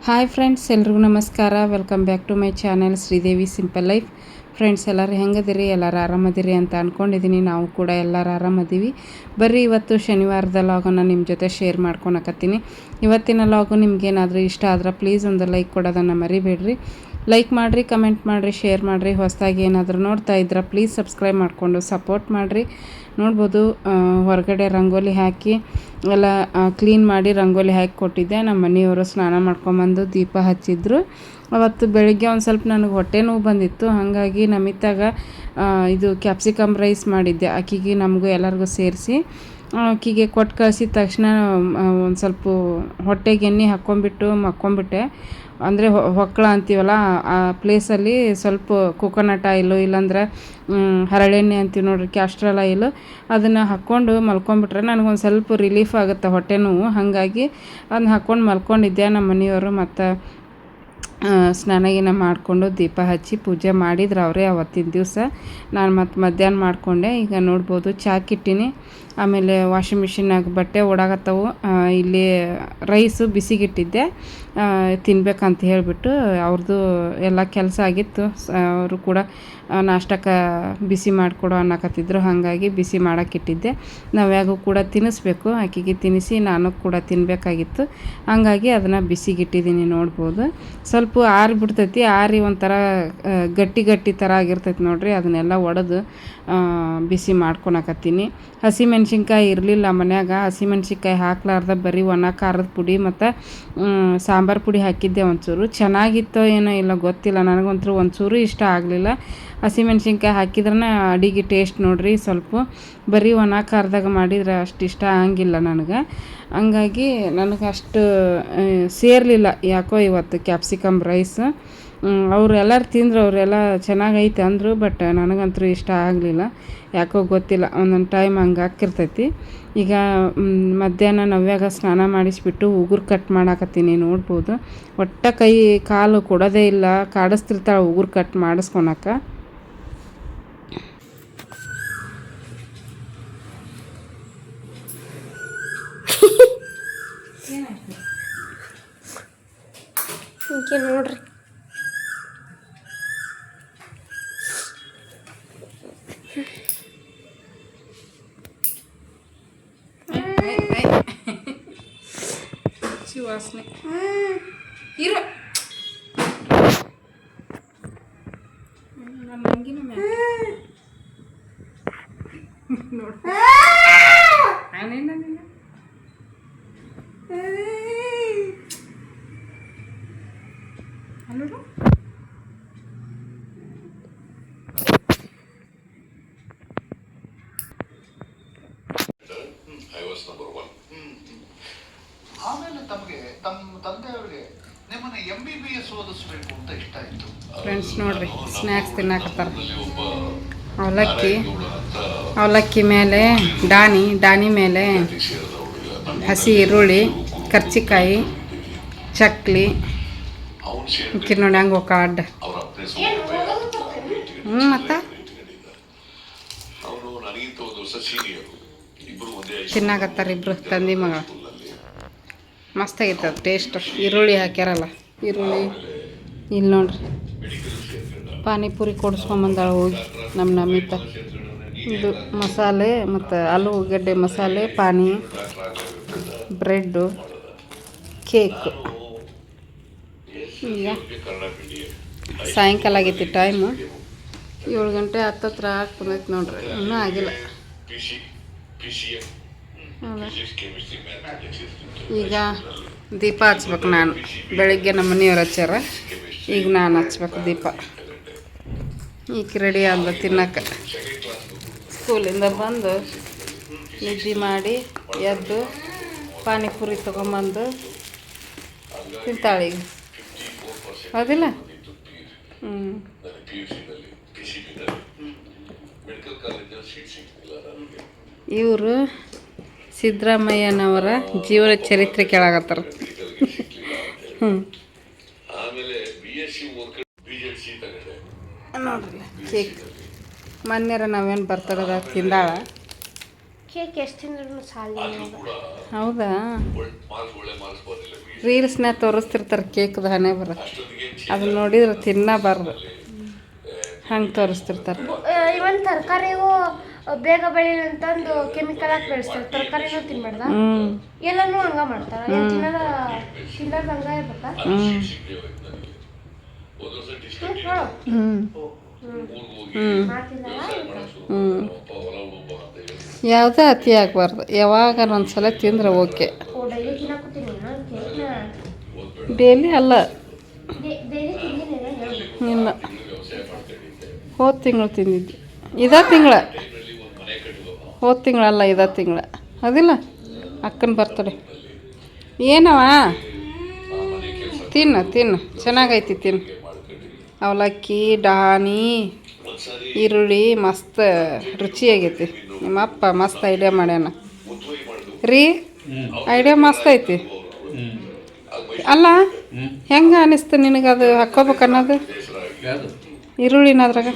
Hi friends, ಎಲ್ರಿಗೂ ನಮಸ್ಕಾರ. Welcome back to my channel Sridevi simple life. Friends, ಎಲ್ಲರೂ ಹೆಂಗದಿರಿ? ಎಲ್ಲರೂ ಆರಾಮದಿರಿ ಅಂತ ಅಂದ್ಕೊಂಡಿದ್ದೀನಿ. ನಾವು ಕೂಡ ಎಲ್ಲರೂ ಆರಾಮದೀವಿ. ಬರ್ರಿ, ಇವತ್ತು ಶನಿವಾರದ ಲಾಗನ್ನು ನಿಮ್ಮ ಜೊತೆ ಶೇರ್ ಮಾಡ್ಕೊಳಕತ್ತೀನಿ. ಇವತ್ತಿನ ಲಾಗು ನಿಮ್ಗೇನಾದರೂ ಇಷ್ಟ ಆದ್ರೆ ಪ್ಲೀಸ್ ಒಂದು ಲೈಕ್ ಕೊಡೋದನ್ನು ಮರಿಬೇಡ್ರಿ. ಲೈಕ್ ಮಾಡಿರಿ, ಕಮೆಂಟ್ ಮಾಡಿರಿ, ಶೇರ್ ಮಾಡಿರಿ. ಹೊಸದಾಗಿ ಏನಾದರೂ ನೋಡ್ತಾ ಇದ್ರೆ ಪ್ಲೀಸ್ ಸಬ್ಸ್ಕ್ರೈಬ್ ಮಾಡಿಕೊಂಡು ಸಪೋರ್ಟ್ ಮಾಡಿರಿ. ನೋಡ್ಬೋದು, ಹೊರಗಡೆ ರಂಗೋಲಿ ಹಾಕಿ ಎಲ್ಲ ಕ್ಲೀನ್ ಮಾಡಿ ರಂಗೋಲಿ ಹಾಕಿ ಕೊಟ್ಟಿದ್ದೆ. ನಮ್ಮ ಮನೆಯವರು ಸ್ನಾನ ಮಾಡ್ಕೊಂಬಂದು ದೀಪ ಹಚ್ಚಿದ್ರು. ಅವತ್ತು ಬೆಳಿಗ್ಗೆ ಒಂದು ಸ್ವಲ್ಪ ನನಗೆ ಹೊಟ್ಟೆ ನೋವು ಬಂದಿತ್ತು. ಹಾಗಾಗಿ ನಮಿತಾಗ ಇದು ಕ್ಯಾಪ್ಸಿಕಮ್ ರೈಸ್ ಮಾಡಿದ್ದೆ. ಆಕಿಗೆ ನಮಗೂ ಎಲ್ಲರಿಗೂ ಸೇರಿಸಿ ಆಕಿಗೆ ಕೊಟ್ಟು ಕಳಿಸಿದ ತಕ್ಷಣ ಒಂದು ಸ್ವಲ್ಪ ಹೊಟ್ಟೆಗೆ ಎಣ್ಣೆ ಹಾಕ್ಕೊಂಬಿಟ್ಟು ಮಕ್ಕೊಂಬಿಟ್ಟೆ. ಅಂದರೆ ಹೊಕ್ಕಳ ಅಂತೀವಲ್ಲ, ಆ ಪ್ಲೇಸಲ್ಲಿ ಸ್ವಲ್ಪ ಕೊಕೊನಟ್ ಆಯಿಲು ಇಲ್ಲಾಂದ್ರೆ ಹರಳೆಣ್ಣೆ ಅಂತೀವಿ ನೋಡಿರಿ, ಕ್ಯಾಸ್ಟ್ರಲ್ ಆಯಿಲು, ಅದನ್ನು ಹಾಕ್ಕೊಂಡು ಮಲ್ಕೊಂಬಿಟ್ರೆ ನನಗೊಂದು ಸ್ವಲ್ಪ ರಿಲೀಫ್ ಆಗುತ್ತೆ ಹೊಟ್ಟೆ ನೋವು. ಹಾಗಾಗಿ ಅದನ್ನ ಹಾಕ್ಕೊಂಡು ಮಲ್ಕೊಂಡಿದ್ದೆ. ನಮ್ಮ ಮನೆಯವರು ಮತ್ತು ಸ್ನಾನ ಮಾಡಿಕೊಂಡು ದೀಪ ಹಚ್ಚಿ ಪೂಜೆ ಮಾಡಿದ್ರು ಅವರೇ ಅವತ್ತಿನ ದಿವಸ. ನಾನು ಮತ್ತು ಮಧ್ಯಾಹ್ನ ಮಾಡಿಕೊಂಡೆ. ಈಗ ನೋಡ್ಬೋದು, ಚಾಕಿಟ್ಟಿನಿ. ಆಮೇಲೆ ವಾಷಿಂಗ್ ಮಿಷಿನ್ನಾಗ ಬಟ್ಟೆ ಓಡಾಕತ್ತವು. ಇಲ್ಲಿ ರೈಸು ಬಿಸಿಗಿಟ್ಟಿದ್ದೆ ತಿನ್ಬೇಕಂತ ಹೇಳಿಬಿಟ್ಟು. ಅವ್ರದ್ದು ಎಲ್ಲ ಕೆಲಸ ಆಗಿತ್ತು. ಅವರು ಕೂಡ ನಾಷ್ಟಕ್ಕೆ ಬಿಸಿ ಮಾಡಿಕೊಡು ಅನ್ನಕತ್ತಿದ್ರು. ಹಾಗಾಗಿ ಬಿಸಿ ಮಾಡೋಕ್ಕಿಟ್ಟಿದ್ದೆ. ನಾವ್ಯಾಗೂ ಕೂಡ ತಿನ್ನಿಸ್ಬೇಕು. ಆಕೆಗೆ ತಿನ್ನಿಸಿ ನಾನು ಕೂಡ ತಿನ್ನಬೇಕಾಗಿತ್ತು. ಹಾಗಾಗಿ ಅದನ್ನು ಬಿಸಿಗಿಟ್ಟಿದ್ದೀನಿ. ನೋಡ್ಬೋದು, ಸ್ವಲ್ಪ ಆರಿಬಿಡ್ತೈತಿ. ಆರಿ ಒಂಥರ ಗಟ್ಟಿ ಗಟ್ಟಿ ಥರ ಆಗಿರ್ತೈತಿ ನೋಡಿರಿ. ಅದನ್ನೆಲ್ಲ ಒಡೆದು ಬಿಸಿ ಮಾಡ್ಕೊಳಕತ್ತೀನಿ. ಹಸಿಮೆಣ್ಸಿನ್ಕಾಯಿ ಇರಲಿಲ್ಲ ಮನ್ಯಾಗ. ಹಸಿಮೆಣ್ಸಿನ್ಕಾಯಿ ಹಾಕ್ಲಾರ್ದ ಬರೀ ಒಣ ಖಾರದ ಪುಡಿ ಮತ್ತು ಸಾಂಬಾರು ಪುಡಿ ಹಾಕಿದ್ದೆ. ಒಂಚೂರು ಚೆನ್ನಾಗಿತ್ತೋ ಏನೋ ಇಲ್ಲ ಗೊತ್ತಿಲ್ಲ, ನನಗಂತೂ ಒಂಚೂರು ಇಷ್ಟ ಆಗಲಿಲ್ಲ. ಹಸಿಮೆಣ್ಸಿನ್ಕಾಯಿ ಹಾಕಿದ್ರೆ ಅಡಿಗೆ ಟೇಸ್ಟ್ ನೋಡಿರಿ. ಸ್ವಲ್ಪ ಬರೀ ಒಣ ಖಾರದಾಗ ಮಾಡಿದ್ರೆ ಅಷ್ಟು ಇಷ್ಟ ಆಗಂಗಿಲ್ಲ ನನಗೆ. ಹಂಗಾಗಿ ನನಗೆ ಅಷ್ಟು ಸೇರಲಿಲ್ಲ ಯಾಕೋ ಇವತ್ತು ಕ್ಯಾಪ್ಸಿಕಮ್ ರೈಸ್. ಅವ್ರು ಎಲ್ಲರೂ ತಿಂದರು, ಅವರೆಲ್ಲ ಚೆನ್ನಾಗೈತೆ ಅಂದರು. ಬಟ್ ನನಗಂತೂ ಇಷ್ಟ ಆಗಲಿಲ್ಲ ಯಾಕೋ ಗೊತ್ತಿಲ್ಲ. ಒಂದೊಂದು ಟೈಮ್ ಹಂಗೆ ಹಾಕಿರ್ತೈತಿ. ಈಗ ಮಧ್ಯಾಹ್ನ ನವ್ಯಾಗ ಸ್ನಾನ ಮಾಡಿಸ್ಬಿಟ್ಟು ಉಗುರು ಕಟ್ ಮಾಡಾಕತ್ತೀನಿ. ನೋಡ್ಬೋದು, ಒಟ್ಟ ಕೈ ಕಾಲು ಕೊಡೋದೇ ಇಲ್ಲ. ಕಾಡಿಸ್ತಿರ್ತಾಳೆ ಉಗುರು ಕಟ್ ಮಾಡಿಸ್ಕೊಳಕ್ಕೆ. ನೋಡ್ರಿ, ವಾಸನೆ ಇರೋ ನನ್ನ ಮಂಗಿನ ನೋಡಿ ಅಲ್ಲೋಡು. ಆಮೇಲೆ ತಮಗೆ ತಮ್ಮ ತಂದೆಯವರಿಗೆ ನಿಮ್ಮನ್ನ MBBS ಓದಿಸ್ಬೇಕು ಅಂತ ಇಷ್ಟ ಇತ್ತು. ಫ್ರೆಂಡ್ಸ್ ನೋಡ್ರಿ, ಸ್ನ್ಯಾಕ್ಸ್ ತಿನ್ನಾಕತ್ತಾರ. ಅವಲಕ್ಕಿ ಮೇಲೆ ದಾನಿ ಮೇಲೆ ಹಸಿ ಈರುಳ್ಳಿ, ಕರ್ಚಿಕಾಯಿ, ಚಕ್ಲಿ ಇಕ್ಕಿ ನೋಡಿ ಹಂಗೆ ಹೋಗ ಅಡ್ಡ. ಮತ್ತು ತಿನ್ನಾಕತ್ತಾರ ಇಬ್ರು ತಂದೆ ಮಗ. ಮಸ್ತಾಗಿತ್ತು ಟೇಸ್ಟ್. ಈರುಳ್ಳಿ ಹಾಕ್ಯಾರಲ್ಲ, ಈರುಳ್ಳಿ. ಇಲ್ಲಿ ನೋಡ್ರಿ, ಪಾನಿಪುರಿ ಕೊಡಿಸ್ಕೊಂಬಂದಾಳ ಹೋಗಿ ನಮ್ಮ ನಮಿತ. ಇದು ಮಸಾಲೆ ಮತ್ತು ಆಲೂಗಡ್ಡೆ ಮಸಾಲೆ, ಪಾನಿ, ಬ್ರೆಡ್ಡು, ಕೇಕು. ಈಗ ಸಾಯಂಕಾಲ ಆಗೈತಿ ಟೈಮು. 7 ಗಂಟೆ ಹತ್ತತ್ರ ಬಂದೈತೆ ನೋಡ್ರಿ. ಇನ್ನೂ ಆಗಿಲ್ಲ. ಈಗ ದೀಪ ಹಚ್ಬೇಕು ನಾನು. ಬೆಳಗ್ಗೆ ನಮ್ಮ ಮನೆಯವ್ರು ಹಚ್ಚಾರ, ಈಗ ನಾನು ಹಚ್ಬೇಕು ದೀಪ. ಈಗ ರೆಡಿ ಆದ ತಿನ್ನಕ್ಕೆ. ಸ್ಕೂಲಿಂದ ಬಂದು ನಿದ್ದೆ ಮಾಡಿ ಎದ್ದು ಪಾನಿಪುರಿ ತೊಗೊಂಬಂದು ತಿಂತಾಳೆ ಈಗ. ಹೌದಿಲ್ಲ? ಇವರು ಸಿದ್ದರಾಮಯ್ಯನವರ ಜೀವನ ಚರಿತ್ರೆ ಕೇಳಾಕತ್ತಾರ. ನೋಡ್ರಿ, ಕೇಕ್ ಮೊನ್ನೆರ ನಾವೇನು ಬರ್ತಡದಾಗ ತಿಂದಾಳ. ಕೇಕ್ ಎಷ್ಟು ತಿಂದ್ರೂ ಸಾಲಿಲ್ಲ. ಹೌದಾ, ರೀಲ್ಸ್ನಾಗ ತೋರಿಸ್ತಿರ್ತಾರೆ ಕೇಕ್ದು ಹಣೆ ಬರ, ಅದನ್ನ ನೋಡಿದ್ರೆ ತಿನ್ನಬಾರ್ದು, ಹಂಗೆ ತೋರಿಸ್ತಿರ್ತಾರೆ. ಇವನ್ ತರಕಾರಿಗೂ ಬೇಗ ಬೆಳೀಲಿ ಅಂತಂದು ಕೆಮಿಕಲ್ ಹಾಕಿ ಬೆಳೆಸ್ತಾರೆ. ತರಕಾರಿನೂ ತಿನ್ಬಾರ್ದ, ಎಲ್ಲನೂ ಹಂಗ ಮಾಡ್ತಾರೆ. ತಿನ್ನೋದ ಹಂಗ ಇರ್ಬೇಕಾ? ಯಾವುದೇ ಅತಿ ಆಗಬಾರ್ದು, ಯಾವಾಗ ಒಂದ್ಸಲ ತಿಂದ್ರೆ ಓಕೆ. ಡೈಲಿ ತಿನ್ನಕತ್ತೀನಿ ಡೈಲಿ ಅಲ್ಲ, ಡೈಲಿ ತಿಂದಿನಿ. ಇಲ್ಲ, ಹೋದ ತಿಂಗಳು ತಿಂದಿದ್ದೆ. ಇದೇ ತಿಂಗಳ, ಹೋದ ತಿಂಗಳಲ್ಲ, ಇದೇ ತಿಂಗಳ. ಅದಿಲ್ಲ ಅಕ್ಕನ ಬರ್ತಡೆ. ಏನವ ತಿನ್ನು ತಿನ್ನು, ಚೆನ್ನಾಗೈತಿ ತಿನ್ನು. ಅವಲಕ್ಕಿ, ಡಾನಿ, ಈರುಳ್ಳಿ ಮಸ್ತ್ ರುಚಿಯಾಗೈತಿ. ನಿಮ್ಮಪ್ಪ ಮಸ್ತ್ ಐಡಿಯಾ ಮಾಡ್ಯಾನ ರೀ, ಐಡಿಯಾ ಮಸ್ತ್ ಐತಿ. ಅಲ್ಲ, ಹೆಂಗೆ ಅನಿಸ್ತು ನಿನಗೆ ಅದು ಹಾಕ್ಕೋಬೇಕು ಅನ್ನೋದು? ಈರುಳ್ಳಿನ ಅದ್ರಾಗ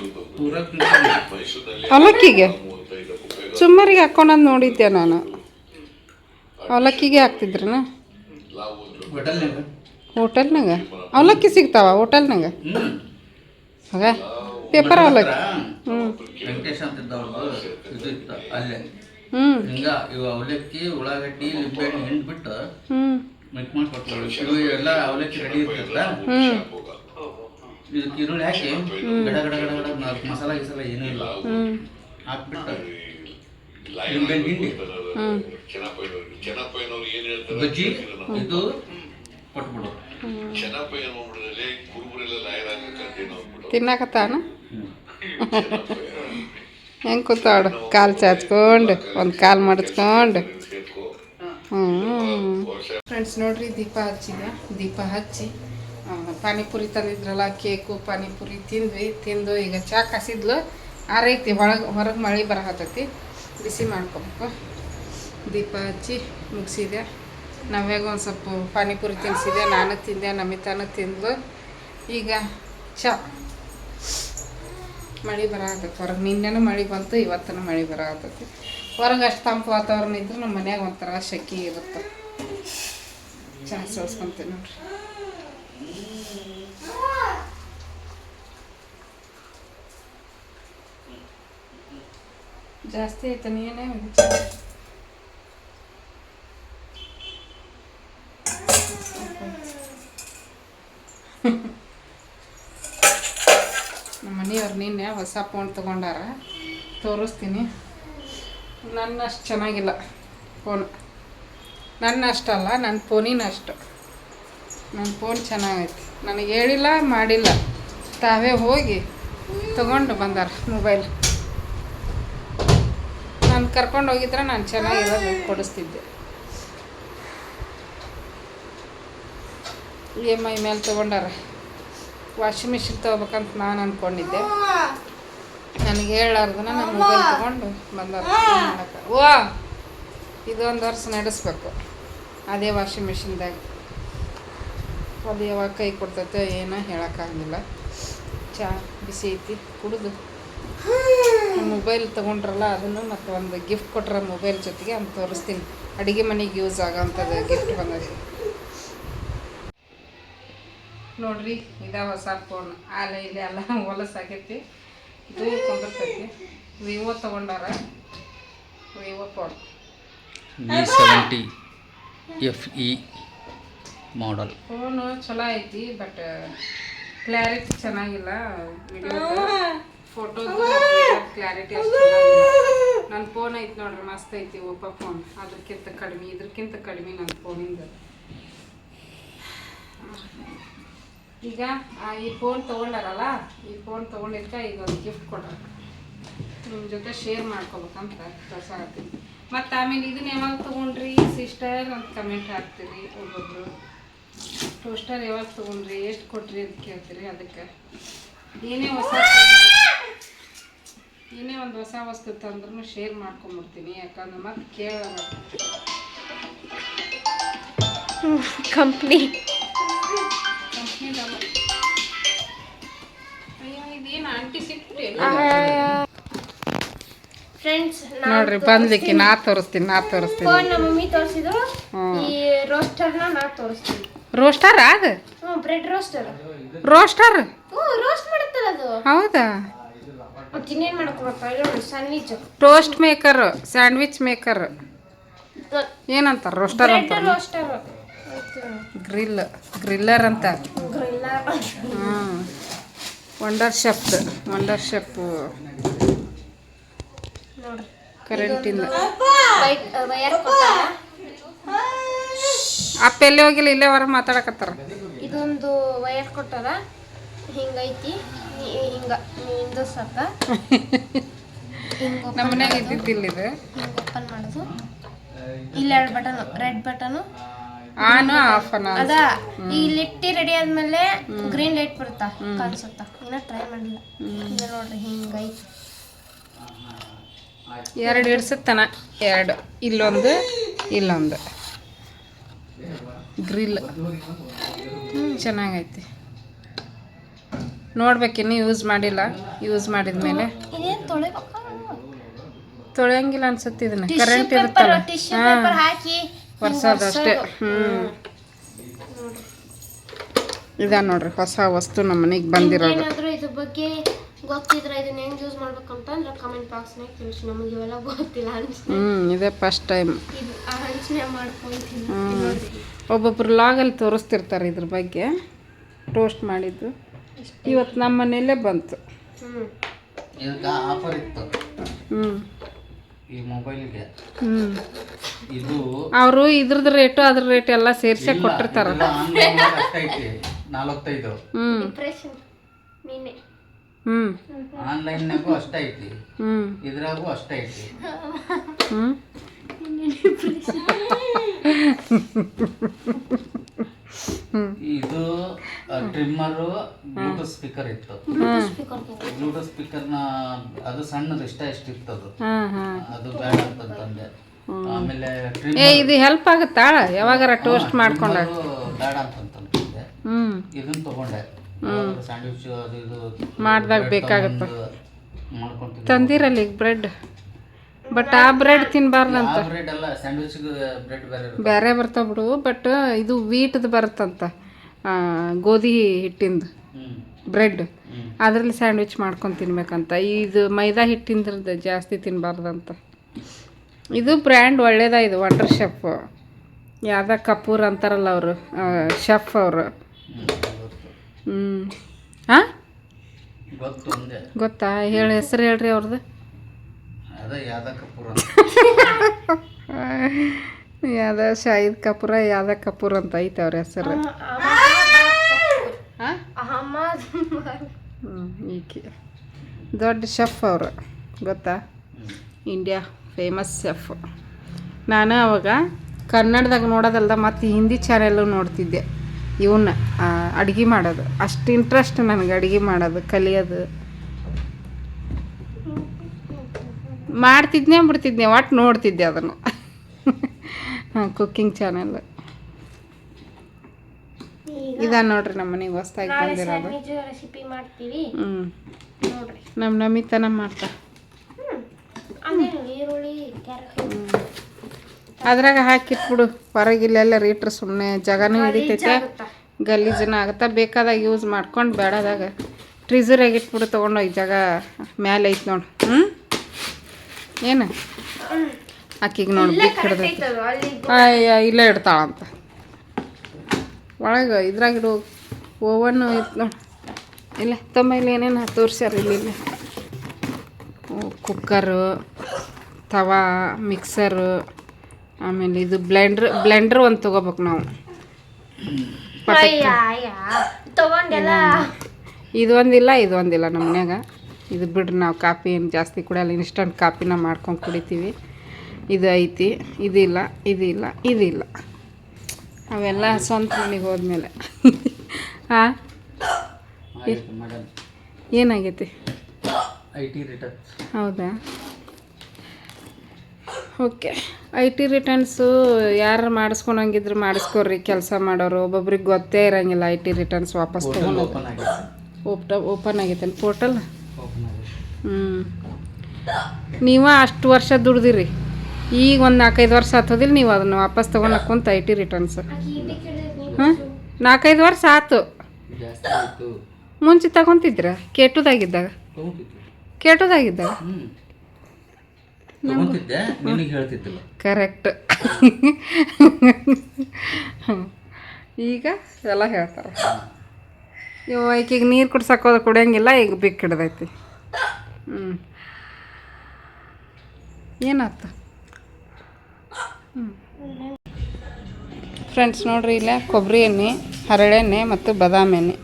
ಅವಲಕ್ಕಿಗೆ ಚುಮ್ಮರಿಗೆ ಹಾಕ್ಕೊಂಡಂದು ನೋಡಿದ್ದೆ ನಾನು. ಅವಲಕ್ಕಿಗೆ ಹಾಕ್ತಿದ್ರನ ಹೋಟೆಲ್ನಾಗ? ಅವಲಕ್ಕಿ ಸಿಗ್ತಾವ ಹೋಟೆಲ್ನಾಗ? ಆಗ ಪೇಪರ್ ಅವಲಕ್ಕಿ. ವೆಂಕಟೇಶ್ ಅಂತ ಇದು ಇತ್ತು ಅಲ್ಲೇ. ಹಿಂಗ ಇವು ಅವಲಕ್ಕಿ, ಉಳ್ಳಾಗಡ್ಡಿ, ಲಿಂಬೆಹಣ್ಣು ಹಿಂಡ್ಬಿಟ್ಟು ಮಿಕ್ಸ್ ಮಾಡಿ ಕೊಡ್ತಾರೆ. ಇವು ಎಲ್ಲ ಅವಲಕ್ಕಿ ರೆಡಿ ಇರ್ತೈತಲ್ಲ, ಇದಕ್ಕೆ ಈರುಳ್ಳಿ ಹಾಕಿ ಗಡ ಗಡ ಗಡ ಗಡ ಮಸಾಲ ಗಿಸಾಲ ಏನೂ ಇಲ್ಲ ಹಾಕ್ಬಿಟ್ಟು ಲಿಂಬೆಹಣ್ಣು ಹಿಂಡಿ ಬಜ್ಜಿ ಇದು ಕೊಟ್ಬಿಡು. ತಿನ್ನಕತ್ತಾನ ಹೆಂಗೆ ಕೂತಾಡು, ಕಾಲು ಚಾಚ್ಕೊಂಡು ಒಂದು ಕಾಲು ಮಡಚ್ಕೊಂಡು. ಫ್ರೆಂಡ್ಸ್ ನೋಡ್ರಿ, ದೀಪ ಹಚ್ಚಿ ಪಾನಿಪುರಿ ತಂದಿದ್ರಲ್ಲ, ಕೇಕು ಪಾನಿಪುರಿ ತಿಂದು ಈಗ ಚಾ ಕಾಸಿದ್ಲು, ಆರೈತಿ. ಹೊರಗೆ ಮಳೆ ಬರಹತ್ತೈತಿ, ಬಿಸಿ ಮಾಡ್ಕೊಬೇಕು. ದೀಪ ಹಚ್ಚಿ ಮುಗಿಸಿದೆ. ನವ್ಯಾಗ ಒಂದು ಸ್ವಲ್ಪ ಪಾನಿಪುರಿ ತಿನ್ನಿಸಿದೆ, ನಾನು ತಿಂದೆ, ನಮಿತಾನು ತಿಂದು. ಈಗ ಚಾ. ಮಳೆ ಬರಹತ್ತೈತಿ ಹೊರಗೆ. ನಿನ್ನೆನೂ ಮಳೆ ಬಂತು, ಇವತ್ತೂ ಮಳೆ ಬರಹತ್ತೈತಿ. ಹೊರಗೆ ಅಷ್ಟು ತಂಪು ವಾತಾವರಣ ಇದ್ರೆ ನಮ್ಮ ಮನ್ಯಾಗ ಒಂಥರ ಶೆಕೆ ಇರುತ್ತೆ. ಚಾ ಸೋಸ್ಕೊಂತೀನಿ ನೋಡ್ರಿ. ಜಾಸ್ತಿ ಆಯ್ತು ನೀನೇ ನಮ್ಮ ಮನೆಯವ್ರು ನಿನ್ನೆ ಹೊಸ ಫೋನ್ ತೊಗೊಂಡಾರ, ತೋರಿಸ್ತೀನಿ. ನನ್ನ ಅಷ್ಟು ಚೆನ್ನಾಗಿಲ್ಲ ಫೋನ್, ನನ್ನ ಅಷ್ಟಲ್ಲ, ನನ್ನ ಫೋನಿನ ಅಷ್ಟು. ನನ್ನ ಫೋನ್ ಚೆನ್ನಾಗೈತಿ, ನನಗೆ ಹೇಳಿಲ್ಲ ಮಾಡಿಲ್ಲ, ತಾವೇ ಹೋಗಿ ತೊಗೊಂಡು ಬಂದಾರ ಮೊಬೈಲ್. ನಾನು ಕರ್ಕೊಂಡು ಹೋಗಿದ್ರೆ ನಾನು ಚೆನ್ನಾಗಿರೋದು ಕೊಡಿಸ್ತಿದ್ದೆ. EMI ಮೇಲೆ ತೊಗೊಂಡಾರ. ವಾಷಿಂಗ್ ಮಿಷಿನ್ ತೊಗೋಬೇಕಂತ ನಾನು ಅಂದ್ಕೊಂಡಿದ್ದೆ. ನನಗೆ ಹೇಳಾರ್ದನ ನಾನು ಮೊಬೈಲ್ ತೊಗೊಂಡು ಬಂದಾರ. ಓ, ಇದೊಂದು ವರ್ಷ ನಡೆಸ್ಬೇಕು ಅದೇ ವಾಷಿಂಗ್ ಮಿಷಿನ್ದಾಗ. ಅದು ಯಾವಾಗ ಕೈ ಕೊಡ್ತೈತೆ ಏನೋ ಹೇಳೋಕ್ಕಾಗಲಿಲ್ಲ. ಚಾ ಬಿಸಿ ಐತಿ, ಕುಡಿದು ಮೊಬೈಲ್ ತೊಗೊಂಡ್ರಲ್ಲ ಅದನ್ನು ಮತ್ತು ಒಂದು ಗಿಫ್ಟ್ ಕೊಟ್ರ ಮೊಬೈಲ್ ಜೊತೆಗೆ ಅಂತ ತೋರಿಸ್ತೀನಿ. ಅಡುಗೆ ಮನೆಗೆ ಯೂಸ್ ಆಗೋಂಥದ್ದು ಗಿಫ್ಟ್ ಬಂದೈತಿ ನೋಡ್ರಿ. ಇದೇ ಹೊಸ ಫೋನ್, ಆಲೆ ಇಲ್ಲಿ ಎಲ್ಲ ಹೊಲಸಾಗೈತಿ, ದೂರ ಕೊಂಡ್ಬರ್ತೈತಿ. ವಿವೋ ತೊಗೊಂಡಾರ, Vivo phone V70 FE model. Phone ಚಲೋ ಐತಿ, ಬಟ್ ಕ್ಲಾರಿಟಿ ಚೆನ್ನಾಗಿಲ್ಲ. ವಿಡಿಯೋ ಫೋಟೋದು ಕ್ಲಾರಿಟಿ ಅಷ್ಟು ಚೆನ್ನಾಗಿಲ್ಲ. ನನ್ನ ಫೋನ್ ಐತಿ ನೋಡ್ರಿ, ಮಸ್ತ್ ಐತಿ ಒಪ್ಪೋ ಫೋನ್. ಅದಕ್ಕಿಂತ ಕಡಿಮೆ, ಇದಕ್ಕಿಂತ ಕಡಿಮೆ ನನ್ನ ಫೋನಿಂದ. ಈಗ ಈ ಫೋನ್ ತೊಗೊಂಡಾರಲ್ಲ, ಈ ಫೋನ್ ತೊಗೊಂಡಿದ್ಕೆ ಈಗ ಒಂದು ಗಿಫ್ಟ್ ಕೊಟ್ಟಾರ. ನಿಮ್ಮ ಜೊತೆ ಶೇರ್ ಮಾಡ್ಕೋಬೇಕಂತ ತೋರ್ಸಾಕತ್ತೀನಿ. ಮತ್ತು ಆಮೇಲೆ ಇದನ್ನ ಯಾವಾಗ ತೊಗೊಂಡ್ರಿ ಸಿಸ್ಟರ್ ಅಂತ ಕಮೆಂಟ್ ಹಾಕ್ತೀರಿ ಒಬ್ಬೊಬ್ಬರು. ಟೋಸ್ಟರ್ ಯಾವಾಗ ತೊಗೊಂಡ್ರಿ, ಎಷ್ಟು ಕೊಟ್ರಿ ಅಂತ ಕೇಳ್ತೀರಿ. ಅದಕ್ಕೆ ಏನೇ ಒಂದು ಹೊಸ ವಸ್ತು ತಂದ್ರೂ ಶೇರ್ ಮಾಡ್ಕೊಂಬಿಡ್ತೀನಿ, ಯಾಕಂದ್ರೆ ಮತ್ತೆ ಕೇಳೋಣ. ಕಂಪ್ನಿ ಅಯ್ಯೋ, ಇದೇನು ಆಂಟಿ ಸಿಕ್ಬಿಟ್ಟು ಫ್ರೆಂಡ್ಸ್ ನೋಡ್ರಿ ಬಂದ್ಲಿಕ್ಕೆ ನಾ ತೋರಿಸ್ತೀನಿ ಫೋನ್ ನಮ್ಮ ಮಮ್ಮಿ ತೋರಿಸಿದ್ರು. ಈ ರೋಸ್ಟರ್ನ ನಾ ತೋರಿಸ್ತೀನಿ. ರೋಸ್ಟರ್ ಅದು ಬ್ರೆಡ್ ರೋಸ್ಟರ್. ರೋಸ್ಟರ್ ರೋಸ್ಟ್ ಮಾಡುತ್ತಲ್ಲ ಅದು. ಹೌದಾ? ಮತ್ತೆ ಇನ್ನೇನ್ ಮಾಡಕ್ ಬರ್ತಾವ sandwich. Toast maker, sandwich maker ಏನಂತಾರ? ರೋಸ್ಟರ್ ಅಂತ. ರೋಸ್ಟರ್ ಗ್ರಿಲ್ಲರ್ ಅಂತ. ಗ್ರಿಲ್ಲರ್. ವಂಡರ್ ಶೆಫ್ ನೋಡ್ರಿ ಕರೆಂಟಿಂದ. ವಯರ್ ಕೊಟ್ಟಾರ. ಅಪ್ಪ ಎಲ್ಲಿ ಹೋಗಿಲ್ಲ, ಇಲ್ಲೇ ಹೊರ ಮಾತಾಡಕತ್ತಾರ. ಇದೊಂದು ವಯರ್ ಕೊಟ್ಟಾರ. ಹಿಂಗೈತಿ, ಹಿಂಗ ನಿಂದಸಕ್ಕ ಹಿಂಗ ನಮ್ಮ ಮನ್ಯಾಗ ಇದ್ದಿದ್ದಿಲ್ಲ ಇದು. ಹಿಂಗ ಓಪನ್ ಮಾಡೋದು. ಇಲ್ಲ 2 button, red button on off ಅದ. ಈ ಲಿಟ್ಟಿ ರೆಡಿ ಆದ್ಮೇಲೆ ಗ್ರೀನ್ ಲೈಟ್ ಬರುತ್ತಾ ಕಾಣಿಸುತ್ತಾ. ಇನ್ನ ಟ್ರೈ ಮಾಡಿಲ್ಲ. ಈಗ ನೋಡ್ರಿ ಹಿಂಗೈತಿ. 2 ಇಡ್ಸತ್ತನ, 2 ಇಲ್ಲೊಂದು ಇಲ್ಲೊಂದು. ಗ್ರಿಲ್ ಚೆನ್ನಾಗೈತಿ. ನೋಡ್ಬೇಕಿನ್ನು ಯೂಸ್ ಮಾಡಿಲ್ಲ. ಯೂಸ್ ಮಾಡಿದ್ಮೇಲೆ ಇದೇನು ತೊಳೆಬೇಕಾ? ತೊಳೆಯಂಗಿಲ್ಲ ಅನ್ಸುತ್ತೆ. ಇದನ್ನ ಕರೆಂಟ್ ಇರುತ್ತಲ್ಲ, ಟಿಶ್ಯೂ ಪೇಪರ್ ಹಾಕಿ ವರ್ಷದ ಅಷ್ಟೇ. ಇದ ನೋಡ್ರಿ ಹೊಸ ವಸ್ತು ನಮ್ಮ ಮನೆಗೆ ಬಂದಿರೋದು. ಏನಾದರೂ ಇದ್ರ ಬಗ್ಗೆ ಗೊತ್ತಿದ್ರೆ ಇದನ್ನ ಹೆಂಗ್ ಯೂಸ್ ಮಾಡ್ಬೇಕಂತಂದ್ರೆ ಕಮೆಂಟ್ ಬಾಕ್ಸ್ನಾಗ ತಿಳಿಸಿ. ನಮಗೆ ಇವೆಲ್ಲ ಗೊತ್ತಿಲ್ಲ ಅನ್ಸುತ್ತೆ. ಇದೇ ಫಸ್ಟ್ ಟೈಮ್ ಇದು ಹಂಚನೆ ಮಾಡ್ಕೊಂತೀನಿ. ಒಬ್ಬೊಬ್ರು ಲಾಗಲ್ಲಿ ತೋರಿಸ್ತಿರ್ತಾರೆ ಇದ್ರ ಬಗ್ಗೆ. ಟೋಸ್ಟ್ ಮಾಡಿದ್ದು ಇವತ್ತು ನಮ್ಮ ಮನೆಯಲ್ಲೇ ಬಂತು. ಇದಕ್ಕೆ ಆಫರ್ ಇತ್ತು ಈ ಮೊಬೈಲ್ಗೆ. ಇದು ಅವರು ಇದ್ರದ್ದು ರೇಟು ಅದ್ರ ರೇಟ್ ಎಲ್ಲ ಸೇರಿಸೇ ಕೊಟ್ಟಿರ್ತಾರ. ಅಷ್ಟೈತಿ 45. ಡಿಪ್ರೆಷನ್ ನೀನೆ. ಆನ್ಲೈನ್ನಾಗೂ ಅಷ್ಟೈತಿ, ಇದ್ರಾಗೂ ಅಷ್ಟೈತಿ. ಇದು ಟ್ರಿಮ್ಮರು ಬ್ಲೂಟೂತ್ ಸ್ಪೀಕರ್ ಇತ್ತು. ಬ್ಲೂಟೂತ್ ಸ್ಪೀಕರ್ನ ಅದು ಸಣ್ಣದು ಇಷ್ಟಿತ್ತು. ಅದು ಬೇಡ ಅಂತಂದೆ. ಆಮೇಲೆ ಇದು ಹೆಲ್ಪ್ ಆಗುತ್ತಾ ಯಾವಾಗಾರ ಟೋಸ್ಟ್ ಮಾಡ್ಕೊಂಡಾಗ? ಬೇಡ ಅಂತಂತಂದೆ. ಇದನ್ನ ತಗೊಂಡೆ. ಸ್ಯಾಂಡ್ವಿಚ್ ಅದು ಇದು ಮಾಡಿದಾಗ ಬೇಕಾಗತ್ತ. ಮಾಡ್ಕೊಂತೀನಿ. ತಂದಿರಲ್ಲ ಈಗ ಬ್ರೆಡ್, ಬಟ್ ಆ ಬ್ರೆಡ್ ತಿನ್ಬಾರ್ದಂತ. ಬ್ರೆಡ್ ಅಲ್ಲ, ಸ್ಯಾಂಡ್ವಿಚ್ ಬ್ರೆಡ್ ಬೇರೆ ಬರ್ತಾವ ಬಿಡು. ಬಟ್ ಇದು ವೀಟ್ದು ಬರುತ್ತಂತ, ಗೋಧಿ ಹಿಟ್ಟಿಂದು ಬ್ರೆಡ್. ಅದರಲ್ಲಿ ಸ್ಯಾಂಡ್ವಿಚ್ ಮಾಡ್ಕೊಂಡು ತಿನ್ಬೇಕಂತ. ಇದು ಮೈದಾ ಹಿಟ್ಟಿಂದ್ರದ್ದು ಜಾಸ್ತಿ ತಿನ್ನಬಾರ್ದಂತ. ಇದು ಬ್ರ್ಯಾಂಡ್ ಒಳ್ಳೇದ. ಇದು ವಂಡರ್ ಶೆಫ್. ಯಾವ್ದ ಕಪೂರ್ ಅಂತಾರಲ್ಲ ಅವರು, ಶೆಫ್ ಅವರು. ಹಾಂ ಗೊತ್ತಾ? ಹೇಳಿ ಹೆಸರು ಹೇಳ್ರಿ ಅವ್ರದ್ದು. ಯಾವ್ದ ಶಾಹಿದ್ ಕಪೂರ ಯಾವ್ದ ಕಪೂರ್ ಅಂತ ಐತೆ ಅವ್ರ ಹೆಸರು. ಈಕೆ ದೊಡ್ಡ ಶೆಫ್ ಅವರು, ಗೊತ್ತಾ? India famous chef. ನಾನು ಅವಾಗ ಕನ್ನಡದಾಗ ನೋಡೋದಲ್ದ ಮತ್ತು ಹಿಂದಿ ಚಾನೆಲ್ಲು ನೋಡ್ತಿದ್ದೆ ಇವನ್ನ ಅಡುಗೆ ಮಾಡೋದು. ಅಷ್ಟು ಇಂಟ್ರೆಸ್ಟ್ ನನಗೆ ಅಡುಗೆ ಮಾಡೋದು, ಕಲಿಯೋದು. ಮಾಡ್ತಿದ್ನೇ ಬಿಡ್ತಿದ್ನೆ, ಒಟ್ಟು ನೋಡ್ತಿದ್ದೆ ಅದನ್ನು. ಕುಕ್ಕಿಂಗ್ ಚಾನೆಲ್ ಇದ ನೋಡ್ರಿ ನಮ್ಮ ಮನೆಗೆ ಹೊಸ್ದಾಗಿ ಬಂದಿರೋದು. ರೆಸಿಪಿ ಮಾಡ್ತೀವಿ ನೋಡ್ರಿ. ನಮ್ಮ ನಮಿತನ ಮಾಡ್ತಾ ಈರುಳ್ಳಿ ಅದ್ರಾಗ ಹಾಕಿಟ್ಬಿಡು. ಹೊರಗಿಲ್ಲೆಲ್ಲ ರೀಟ್ರ್ ಸುಮ್ಮನೆ ಜಗನೂ ಹಿಡಿತೈತೆ, ಗಲೀಜನ ಆಗುತ್ತಾ. ಬೇಕಾದಾಗ ಯೂಸ್ ಮಾಡ್ಕೊಂಡು ಬೇಡದಾಗ ಟ್ರೀಸರಾಗಿ ಇಟ್ಬಿಡು. ತೊಗೊಂಡೋಗಿ ಜಾಗ ಮ್ಯಾಲೆ ಐತೆ ನೋಡು. ಏನು ಆಕಿಗೆ ನೋಡಿ ಬಿಟ್ಟು ಹಿಡ್ದೈತಿ. ಅಯ್ಯ ಇಲ್ಲೇ ಇಡ್ತಾಳಂತ. ಒಳಗೆ ಇದ್ರಾಗಿಡು. ಓವನ್ ಐತೆ ನೋಡಿ. ಇಲ್ಲ ತಮ್ಮಲ್ಲಿ ಏನೇನು ತೋರಿಸ್ಯಾರ ಇಲ್ಲಿ. ಕುಕ್ಕರು, ತವಾ, ಮಿಕ್ಸರು, ಆಮೇಲೆ ಇದು ಬ್ಲೆಂಡ್ರ್ ಒಂದು ತೊಗೋಬೇಕು ನಾವು. ಇದೊಂದಿಲ್ಲ ಇದೊಂದಿಲ್ಲ ನಮ್ಮ ಮನ್ಯಾಗ. ಇದು ಬಿಡ್ರಿ, ನಾವು ಕಾಫಿ ಏನು ಜಾಸ್ತಿ ಕುಡಿಯಲ್ಲ, ಇನ್ಸ್ಟಂಟ್ ಕಾಫಿನ ಮಾಡ್ಕೊಂಡು ಕುಡಿತೀವಿ. ಇದು ಐತಿ, ಇದಿಲ್ಲ, ಇದಿಲ್ಲ, ಇದಿಲ್ಲ. ಅವೆಲ್ಲ ಸ್ವಂತ ಮನೆಗೆ ಹೋದ್ಮೇಲೆ. ಹಾಂ ಏನಾಗೈತಿ? ಹೌದಾ? ಓಕೆ. IT ರಿಟರ್ನ್ಸು ಯಾರು ಮಾಡಿಸ್ಕೊಳಂಗಿದ್ರೆ ಮಾಡಿಸ್ಕೊಡ್ರಿ. ಕೆಲಸ ಮಾಡೋರು ಒಬ್ಬೊಬ್ರಿಗೆ ಗೊತ್ತೇ ಇರೋಂಗಿಲ್ಲ IT ರಿಟರ್ನ್ಸ್ ವಾಪಸ್ ತೊಗೊಂಡು. ಓಪನ್ ಆಗೈತೆ ಪೋರ್ಟಲ್. ನೀವು ಅಷ್ಟು ವರ್ಷ ದುಡ್ದಿರಿ, ಈಗ ಒಂದು 4-5 ವರ್ಷ ಆತದಿಲ್ಲ ನೀವು ಅದನ್ನು ವಾಪಸ್ ತೊಗೊಂಡು ಕುಂತ ಐಟಿ ರಿಟರ್ನ್ಸ್. ಹಾಂ 4-5 ವರ್ಷ ಆಯ್ತು. ಜಾಸ್ತಿ ಆಯಿತು. ಮುಂಚೆ ತಗೊತಿದ್ರ ಕೇಟುದಾಗಿದ್ದಾಗ ತಗೊಂತಿದ್ದೆ, ನಿನಗೆ ಹೇಳ್ತಿದ್ದಿಲ್ಲ. ಕರೆಕ್ಟ್. ಈಗ ಎಲ್ಲ ಹೇಳ್ತಾರೆ. ಇವ ಈಗೀಗ ನೀರು ಕುಡ್ಸಕ್ಕೆ ಕುಡಿಯೋಂಗಿಲ್ಲ, ಈಗ ಬಿಕ್ ಹಿಡ್ದೈತಿ. ಏನಾಯ್ತು ಫ್ರೆಂಡ್ಸ್ ನೋಡ್ರಿ, ಇಲ್ಲ ಕೊಬ್ಬರಿ ಎಣ್ಣೆ, ಹರಳೆಣ್ಣೆ ಮತ್ತು ಬಾದಾಮಿ ಎಣ್ಣೆ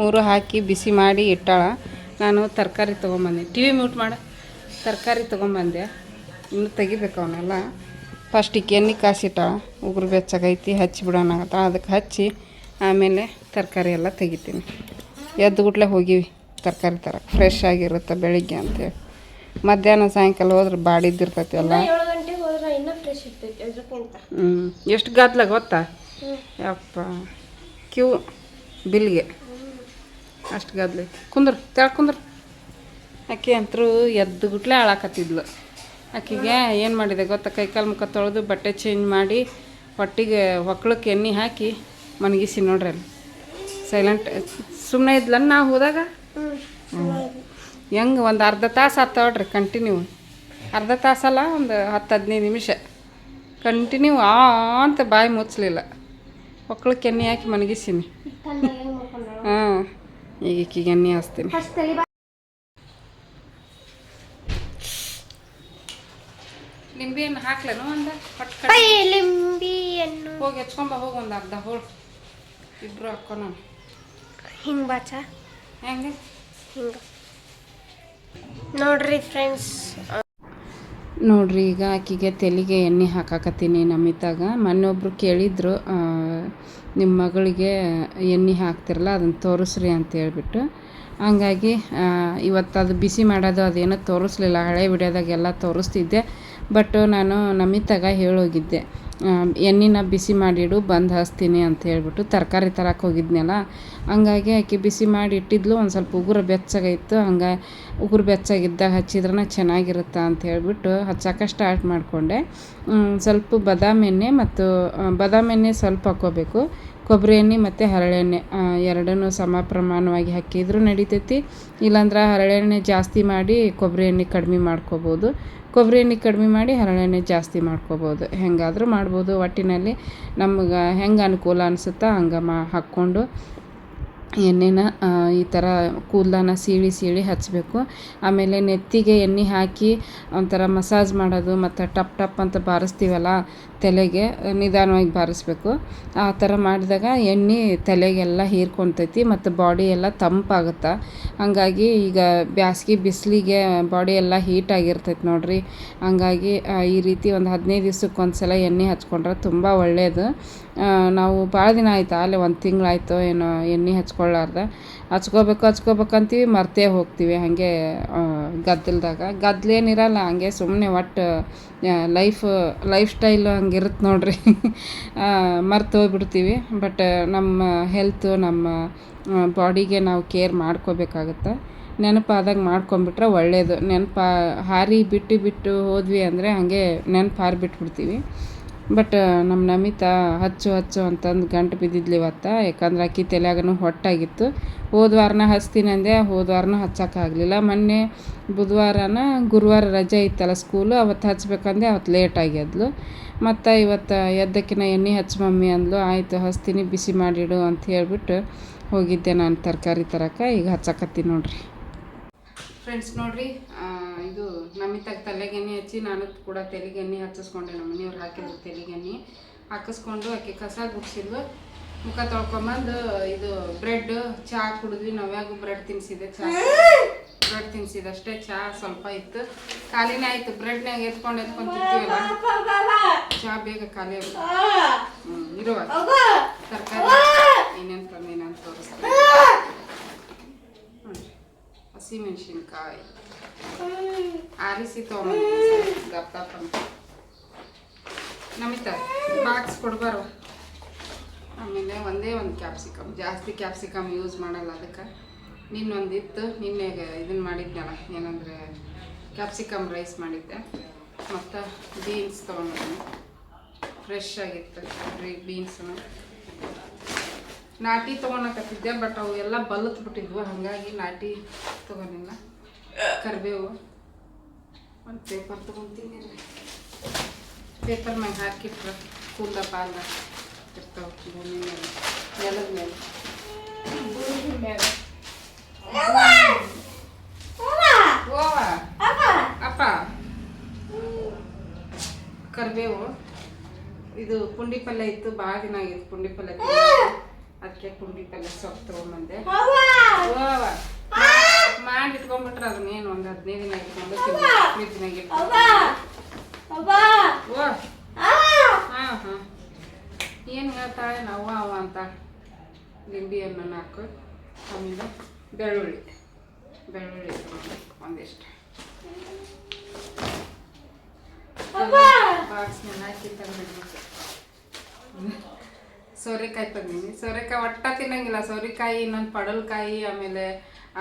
3 ಹಾಕಿ ಬಿಸಿ ಮಾಡಿ ಇಟ್ಟಾಳ. ನಾನು ತರಕಾರಿ ತೊಗೊಂಬಂದೆ. TV ಮ್ಯೂಟ್ ಮಾಡ. ತರಕಾರಿ ತೊಗೊಂಬಂದೆ, ಇನ್ನು ತೆಗಿಬೇಕು ಅವನ್ನೆಲ್ಲ. ಫಸ್ಟಿಗೆ ಎಣ್ಣೆ ಕಾಸಿಟ್ಟಾಳ, ಉಗುರು ಬೆಚ್ಚಗೈತಿ, ಹಚ್ಚಿ ಬಿಡೋಣ ಆಗತ್ತ. ಅದಕ್ಕೆ ಹಚ್ಚಿ ಆಮೇಲೆ ತರಕಾರಿ ಎಲ್ಲ ತೆಗಿತೀನಿ. ಎದ್ದು ಗುಟ್ಲೆ ಹೋಗಿವಿ ತರಕಾರಿ ತರಕ್ಕೆ, ಫ್ರೆಶ್ ಆಗಿರುತ್ತೆ ಬೆಳಿಗ್ಗೆ ಅಂತೇಳಿ. ಮಧ್ಯಾಹ್ನ ಸಾಯಂಕಾಲ ಹೋದ್ರೆ ಬಾಡಿದ್ದಿರ್ತೈತಿ ಎಲ್ಲ. 7 ಗಂಟೆಗೆ ಹೋದ್ರೆ ಇನ್ನೂ ಫ್ರೆಶ್ ಇರ್ತೈತಿ ಅದಕ್ಕಿಂತ. ಎಷ್ಟು ಗದ್ದಲ ಗೊತ್ತಾ ಯಪ್ಪ, ಕ್ಯೂ ಬಿಲ್ಗೆ ಅಷ್ಟು ಗದ್ದಲ. ಕುಂದ್ರು ಕುಂದ್ರು. ಆಕೆ ಅಂತರೂ ಎದ್ದು ಗುಟ್ಲೆ ಆಳಾಕತ್ತಿದ್ಲು. ಆಕೆಗೆ ಏನು ಮಾಡಿದೆ ಗೊತ್ತಾ, ಕೈಕಾಲು ಮುಖ ತೊಳೆದು ಬಟ್ಟೆ ಚೇಂಜ್ ಮಾಡಿ ಹೊಟ್ಟಿಗೆ ಹೊಕ್ಳಕ್ಕೆ ಎಣ್ಣೆ ಹಾಕಿ ಮನಗಿಸಿ ನೋಡ್ರಿ ಅಲ್ಲಿ. ಸೈಲೆಂಟ್ ಸುಮ್ಮನೆ ಇದ್ಲನ್ನ ನಾವು ಹೋದಾಗ. ಹೆಂಗೆ ಒಂದು ಅರ್ಧ ತಾಸು ಆತ ನೋಡ್ರಿ ಕಂಟಿನ್ಯೂ. ಅರ್ಧ ತಾಸಲ್ಲ, ಒಂದು 10-15 ನಿಮಿಷ ಕಂಟಿನ್ಯೂ ಅಂತ ಬಾಯಿ ಮುಚ್ಚಲಿಲ್ಲ. ಹೊಕ್ಳಕ್ಕೆ ಎಣ್ಣೆ ಹಾಕಿ ಮನಗಿಸೀನಿ. ಹಾಂ, ಈಗ ಈಕಿಗೆ ಎಣ್ಣೆ ಹಾಸ್ತೀನಿ. ನಿಂಬೆ ಹಣ್ಣು ಹಾಕ್ಲೇನು ಒಂದು ಲಿಂಬಿಯನ್ನು ಹೋಗಿ ಹೆಚ್ಕೊಂಬ, ಹೋಗಿ ಒಂದು ಅರ್ಧ ಹೋಳು ಇಬ್ಬರು ಹಾಕೋ. ನಾನು ಹಿಂಗೆ ಬಾಚ ಹೆಂಗೆ ಹಿಂಗೆ ನೋಡ್ರಿ ಫ್ರೆಂಡ್ಸ್. ನೋಡ್ರಿ, ಈಗ ಆಕಿಗೆ ತೆಲಿಗೆ ಎಣ್ಣೆ ಹಾಕಾಕತ್ತೀನಿ ನಮಿತಾಗ. ಮೊನ್ನೆ ಒಬ್ಬರು ಕೇಳಿದ್ರು, ನಿಮ್ಮ ಮಗಳಿಗೆ ಎಣ್ಣೆ ಹಾಕ್ತಿರಲ್ಲ ಅದನ್ನು ತೋರಿಸ್ರಿ ಅಂತ ಹೇಳ್ಬಿಟ್ಟು. ಹಂಗಾಗಿ ಇವತ್ತು ಅದು ಬಿಸಿ ಮಾಡೋದು ಅದೇನೋ ತೋರಿಸ್ಲಿಲ್ಲ. ಹಳೆ ವಿಡಿಯೋದಾಗೆಲ್ಲ ತೋರಿಸ್ತಿದ್ದೆ. ಬಟ್ ನಾನು ನಮಿತಾಗ ಹೇಳೋಗಿದ್ದೆ, ಎಣ್ಣೆನ ಬಿಸಿ ಮಾಡಿಡು, ಬಂದು ಹಚ್ತೀನಿ ಅಂತ ಹೇಳ್ಬಿಟ್ಟು. ತರಕಾರಿ ತರಕ್ಕೆ ಹೋಗಿದ್ನಲ್ಲ, ಹಂಗಾಗಿ ಆಕೆ ಬಿಸಿ ಮಾಡಿ ಇಟ್ಟಿದ್ಲು. ಒಂದು ಸ್ವಲ್ಪ ಉಗುರು ಬೆಚ್ಚಗಾಯಿತು. ಹಂಗಾಗಿ ಉಗುರು ಬೆಚ್ಚಗಿದ್ದಾಗ ಹಚ್ಚಿದ್ರನ ಚೆನ್ನಾಗಿರುತ್ತೆ ಅಂತ ಹೇಳ್ಬಿಟ್ಟು ಹಚ್ಚಕ್ಕೆ ಸ್ಟಾರ್ಟ್ ಮಾಡಿಕೊಂಡೆ. ಸ್ವಲ್ಪ ಬಾದಾಮಿ ಎಣ್ಣೆ ಮತ್ತು ಬಾದಾಮಿ ಎಣ್ಣೆ ಸ್ವಲ್ಪ ಹಾಕ್ಕೋಬೇಕು. ಕೊಬ್ಬರಿ ಎಣ್ಣೆ ಮತ್ತು ಹರಳೆಣ್ಣೆ ಎರಡನ್ನೂ ಸಮ ಪ್ರಮಾಣವಾಗಿ ಹಾಕಿದ್ರೂ ನಡಿತೈತಿ. ಇಲ್ಲಾಂದ್ರೆ ಹರಳೆಣ್ಣೆ ಜಾಸ್ತಿ ಮಾಡಿ ಕೊಬ್ಬರಿ ಎಣ್ಣೆ ಕಡಿಮೆ ಮಾಡ್ಕೋಬೋದು. ಕೊಬ್ಬರಿ ಎಣ್ಣೆ ಕಡಿಮೆ ಮಾಡಿ ಹರಳೆಣ್ಣೆ ಜಾಸ್ತಿ ಮಾಡ್ಕೋಬೋದು. ಹೆಂಗಾದರೂ ಮಾಡ್ಬೋದು. ಒಟ್ಟಿನಲ್ಲಿ ನಮ್ಗೆ ಹೆಂಗೆ ಅನುಕೂಲ ಅನಿಸುತ್ತಾ ಹಂಗೆ ಹಾಕ್ಕೊಂಡು ಎಣ್ಣೆನ ಈ ಥರ ಕೂದಲನ್ನ ಸೀಳಿ ಹಚ್ಚಬೇಕು. ಆಮೇಲೆ ನೆತ್ತಿಗೆ ಎಣ್ಣೆ ಹಾಕಿ ಒಂಥರ ಮಸಾಜ್ ಮಾಡೋದು, ಮತ್ತು ಟಪ್ ಟಪ್ ಅಂತ ಬಾರಿಸ್ತೀವಲ್ಲ ತಲೆಗೆ, ನಿಧಾನವಾಗಿ ಬಾರಿಸ್ಬೇಕು. ಆ ಥರ ಮಾಡಿದಾಗ ಎಣ್ಣೆ ತಲೆಗೆಲ್ಲ ಹೀರ್ಕೊತೈತಿ ಮತ್ತು ಬಾಡಿ ಎಲ್ಲ ತಂಪಾಗುತ್ತೆ. ಹಾಗಾಗಿ ಈಗ ಬ್ಯಾಸ್ಗೆ ಬಿಸಿಲಿಗೆ ಬಾಡಿ ಎಲ್ಲ ಹೀಟಾಗಿರ್ತೈತಿ ನೋಡ್ರಿ. ಹಂಗಾಗಿ ಈ ರೀತಿ ಒಂದು 15 ದಿವ್ಸಕ್ಕೆ ಒಂದ್ಸಲ ಎಣ್ಣೆ ಹಚ್ಕೊಂಡ್ರೆ ತುಂಬ ಒಳ್ಳೆಯದು. ನಾವು ಭಾಳ ದಿನ ಆಯ್ತು, ಅಲ್ಲೇ 1 ತಿಂಗಳಾಯ್ತು ಏನೋ ಎಣ್ಣೆ ಹಚ್ಕೋಬೇಕಂತೀವಿ, ಮರ್ತೇ ಹೋಗ್ತೀವಿ. ಹಾಗೆ ಗದ್ದಲೇನಿರಲ್ಲ, ಹಂಗೆ ಸುಮ್ಮನೆ ಒಟ್ಟು ಲೈಫ್ ಸ್ಟೈಲು ಹಂಗಿರುತ್ತೆ ನೋಡ್ರಿ. ಮರ್ತು ಹೋಗ್ಬಿಡ್ತೀವಿ. ಬಟ್ ನಮ್ಮ ಹೆಲ್ತು, ನಮ್ಮ ಬಾಡಿಗೆ ನಾವು ಕೇರ್ ಮಾಡ್ಕೋಬೇಕಾಗತ್ತೆ. ನೆನಪಾದಾಗ ಮಾಡ್ಕೊಂಬಿಟ್ರೆ ಒಳ್ಳೆಯದು. ಹಾರಿ ಬಿಟ್ಟು ಹೋದ್ವಿ ಅಂದರೆ ಹಾಗೆ ಹಾರಿ ಬಿಟ್ಬಿಡ್ತೀವಿ. ಬಟ್ ನಮ್ಮ ನಮಿತಾ ಹಚ್ಚು ಅಂತಂದು ಗಂಟು ಬಿದ್ದಿದ್ಲು ಇವತ್ತು. ಯಾಕಂದ್ರೆ ಅಕ್ಕಿ ತಲೆಯಾಗನೂ ಹೊಟ್ಟಾಗಿತ್ತು. ಹೋದ್ವಾರನ ಹಚ್ತೀನಿ ಅಂದೆ, ಹೋದ್ವಾರನೂ ಹಚ್ಚೋಕ್ಕಾಗಲಿಲ್ಲ. ಮೊನ್ನೆ ಗುರುವಾರ ರಜೆ ಇತ್ತಲ್ಲ ಸ್ಕೂಲು, ಅವತ್ತು ಹಚ್ಬೇಕಂದೆ, ಅವತ್ತು ಲೇಟ್ ಆಗ್ಯದ್ಲು. ಮತ್ತು ಇವತ್ತು ಎದ್ದಕ್ಕಿನ ಎಣ್ಣೆ ಹಚ್ಚು ಮಮ್ಮಿ ಅಂದ್ಲು. ಆಯಿತು ಹಚ್ತೀನಿ, ಬಿಸಿ ಮಾಡಿಡು ಅಂತ ಹೇಳ್ಬಿಟ್ಟು ಹೋಗಿದ್ದೆ ನಾನು ತರಕಾರಿ ತರಕ್ಕೆ. ಈಗ ಹಚ್ಚಕತ್ತೀನಿ ನೋಡ್ರಿ ಫ್ರೆಂಡ್ಸ್. ನೋಡ್ರಿ, ಇದು ನಮಿತಾಗ ತಲೆಗೆ ಎಣ್ಣೆ ಹಚ್ಚಿ ನಾನು ಕೂಡ ತೆಲಿಗೆ ಎಣ್ಣೆ ಹಚ್ಚಿಸ್ಕೊಂಡೆ. ನಮ್ಮ ಮನೆಯವ್ರು ಹಾಕಿದ್ರು ತೆಲಿಗೆ ಎಣ್ಣೆ ಹಾಕಿಸ್ಕೊಂಡು ಆಕೆ ಕಸ ಗುಡಿಸಿದ್ಲು. ಮುಖ ತೊಳ್ಕೊಂಬಂದು ಇದು ಬ್ರೆಡ್ ಚಹಾ ಕುಡಿದ್ವಿ. ನಾವ್ಯಾಗ ಬ್ರೆಡ್ ತಿನ್ನಿಸಿದೆ, ಬ್ರೆಡ್ ತಿನ್ನಿಸಿದೆ ಅಷ್ಟೇ. ಚಹಾ ಸ್ವಲ್ಪ ಇತ್ತು, ಖಾಲಿನೇ ಆಯಿತು. ಬ್ರೆಡ್ನಾಗ ಎತ್ಕೊಂಡು ತಿಂತೀವಲ್ಲ, ಚಹಾ ಬೇಗ ಖಾಲಿ ಇರುವಾಗ ತರಕಾರಿ ಏನೇನು ತಂದೇನಂತ ತೋರಿಸ್ತೀನಿ. ಹಸಿಮೆಣ್ಸಿನ್ಕಾಯಿ ಆರಿಸಿ ತೊಗೊಂಬಂದು ದಪ್ಪ ಅಂತ ನಮಿತಾ ಬಾಕ್ಸ್ ಕೊಡ್ಬಾರ. ಆಮೇಲೆ ಒಂದೇ ಒಂದು ಕ್ಯಾಪ್ಸಿಕಮ್, ಜಾಸ್ತಿ ಕ್ಯಾಪ್ಸಿಕಮ್ ಯೂಸ್ ಮಾಡಲ್ಲ. ಅದಕ್ಕೆ ನಿನ್ನೊಂದಿತ್ತು, ನಿನ್ನೆಗೆ ಇದನ್ನು ಮಾಡಿದ್ನಲ್ಲ, ಏನಂದರೆ ಕ್ಯಾಪ್ಸಿಕಮ್ ರೈಸ್ ಮಾಡಿದ್ದೆ ಮತ್ತು ಬೀನ್ಸ್ ತೊಗೊಂಡಿದ್ದೀನಿ. ಫ್ರೆಶ್ ಆಗಿತ್ತು ಬೀನ್ಸನ್ನು. ನಾಟಿ ತೊಗೊಳಕತ್ತಿದ್ದೆ, ಬಟ್ ಅವು ಎಲ್ಲ ಬಲ್ಲತ್ ಬಿಟ್ಟಿದ್ವು, ಹಾಗಾಗಿ ನಾಟಿ ತೊಗೊಂಡಿಲ್ಲ. ಕರಿಬೇವು, ಒಂದು ಪೇಪರ್ ತೊಗೊತೀನಿ. ಪೇಪರ್ ಮ್ಯಾಗ ಹಾಕಿಟ್ರೆ ಕೂದ ಪಾಲ ಇರ್ತಾವೆ ಭೂಮಿ ಮೇಲೆ, ನೆಲದ ಮೇಲೆ. ಭೂಮಿ ಮೇಲೆ ಅಪ್ಪ ಕರಿಬೇವು. ಇದು ಪುಂಡಿ ಪಲ್ಯ ಇತ್ತು, ಭಾಳ ದಿನ ಆಗಿತ್ತು ಪುಂಡಿ ಪಲ್ಯ ತಿಂದು. ಅದಕ್ಕೆ ಪುಂಡಿ ಪಲ್ಯ ಸೊಪ್ಪು ತೊಗೊಂಬಂದೆ. ಮಾಡಿ ಇಟ್ಕೊಂಡ್ಬಿಟ್ರೆ ಅದನ್ನೇನು ಒಂದು 15 ದಿನ ಇಟ್ಕೊಂಡು ಫ್ರಿಜ್ನಾಗ ಇಟ್ಕೊಂಡು. ಹಾಂ ಹಾಂ ಏನು ಹೇಳ್ತಾಳೆ ನಾವು ಅವ ಅಂತ. ಲಿಂಬೆ ಹಣ್ಣನ್ನು ಹಾಕು, ಆಮೇಲೆ ಬೆಳ್ಳುಳ್ಳಿ ಒಂದಿಷ್ಟು ಬಾಕ್ಸ್ನಲ್ಲಿ ಹಾಕಿ ತಂದಿಡ್ಬೇಕು. ಸೋರೆಕಾಯಿ ತಂದೀನಿ. ಸೋರೆಕಾಯಿ ಒಟ್ಟ ತಿನ್ನಂಗಿಲ್ಲ. ಸೋರೆಕಾಯಿ, ಇನ್ನೊಂದು ಪಡಲ್ಕಾಯಿ, ಆಮೇಲೆ